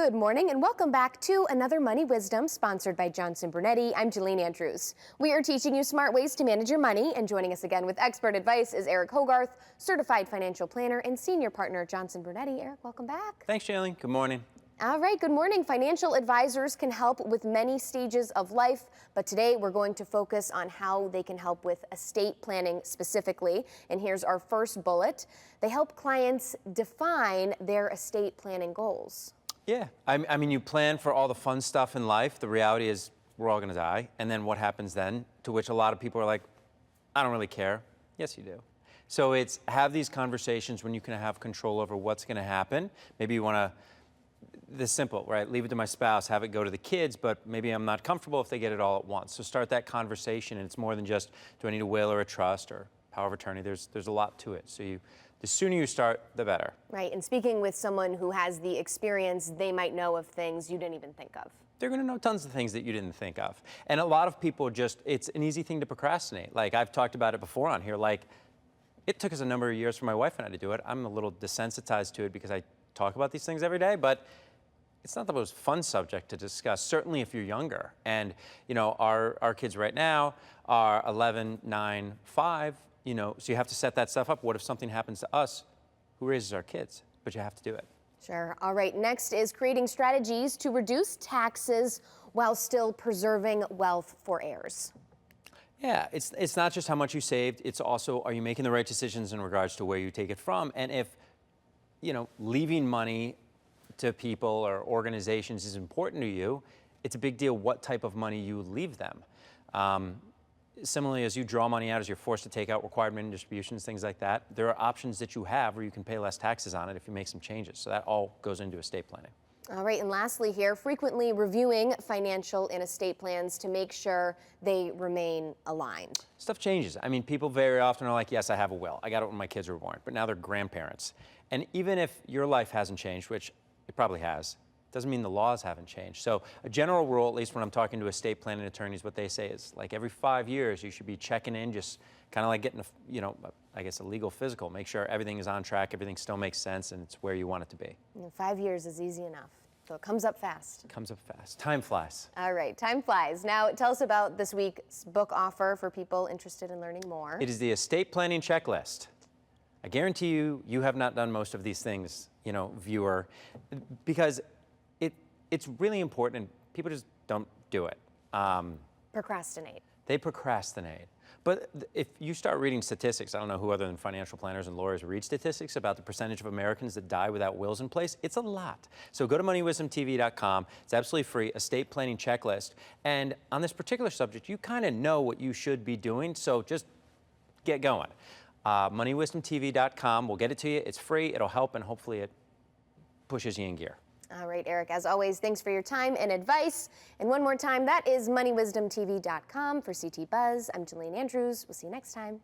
Good morning and welcome back to another Money Wisdom sponsored by Johnson Brunetti. I'm Jalene Andrews. We are teaching you smart ways to manage your money, and joining us again with expert advice is Eric Hogarth, certified financial planner and senior partner at Johnson Brunetti. Eric, welcome back. Thanks, Jalene. Good morning. All right, good morning. Financial advisors can help with many stages of life, but today we're going to focus on how they can help with estate planning specifically. And here's our first bullet. They help clients define their estate planning goals. Yeah, I mean, you plan for all the fun stuff in life. The reality is we're all going to die. And then what happens then? To which a lot of people are like, I don't really care. Yes, you do. So it's have these conversations when you can have control over what's going to happen. Maybe you want to, this simple, right? Leave it to my spouse, have it go to the kids, but maybe I'm not comfortable if they get it all at once. So start that conversation, and it's more than just, do I need a will or a trust or power of attorney? There's a lot to it. So the sooner you start, the better. Right, and speaking with someone who has the experience, they might know of things you didn't even think of. They're going to know tons of things that you didn't think of. And a lot of people it's an easy thing to procrastinate. Like I've talked about it before on here, like it took us a number of years for my wife and I to do it. I'm a little desensitized to it because I talk about these things every day, but it's not the most fun subject to discuss, certainly if you're younger. And, you know, our kids right now are 11, 9, 5, you know, so you have to set that stuff up. What if something happens to us? Who raises our kids? But you have to do it. Sure. All right. Next is creating strategies to reduce taxes while still preserving wealth for heirs. Yeah, it's not just how much you saved. It's also, are you making the right decisions in regards to where you take it from? And if, you know, leaving money to people or organizations is important to you, it's a big deal what type of money you leave them. Similarly, as you draw money out, as you're forced to take out required minimum distributions, things like that, there are options that you have where you can pay less taxes on it if you make some changes. So that all goes into estate planning. All right, and lastly here, frequently reviewing financial and estate plans to make sure they remain aligned. Stuff changes. I mean, people very often are like, yes, I have a will. I got it when my kids were born, but now they're grandparents. And even if your life hasn't changed, which it probably has, doesn't mean the laws haven't changed. So a general rule, at least when I'm talking to estate planning attorneys, what they say is like every 5 years, you should be checking in, just kind of like getting a, you know, I guess a legal physical, make sure everything is on track, everything still makes sense, and it's where you want it to be. 5 years is easy enough. So it comes up fast. It comes up fast. Time flies. All right, time flies. Now tell us about this week's book offer for people interested in learning more. It is the estate planning checklist. I guarantee you have not done most of these things, you know, viewer, because it's really important and people just don't do it. Procrastinate. They procrastinate. But if you start reading statistics, I don't know who other than financial planners and lawyers read statistics about the percentage of Americans that die without wills in place. It's a lot. So go to moneywisdomtv.com. It's absolutely free, estate planning checklist. And on this particular subject, you kind of know what you should be doing, so just get going. moneywisdomtv.com. We'll get it to you. It's free. It'll help, and hopefully it pushes you in gear. All right, Eric, as always, thanks for your time and advice. And one more time, that is moneywisdomtv.com. For CT Buzz, I'm Jalene Andrews. We'll see you next time.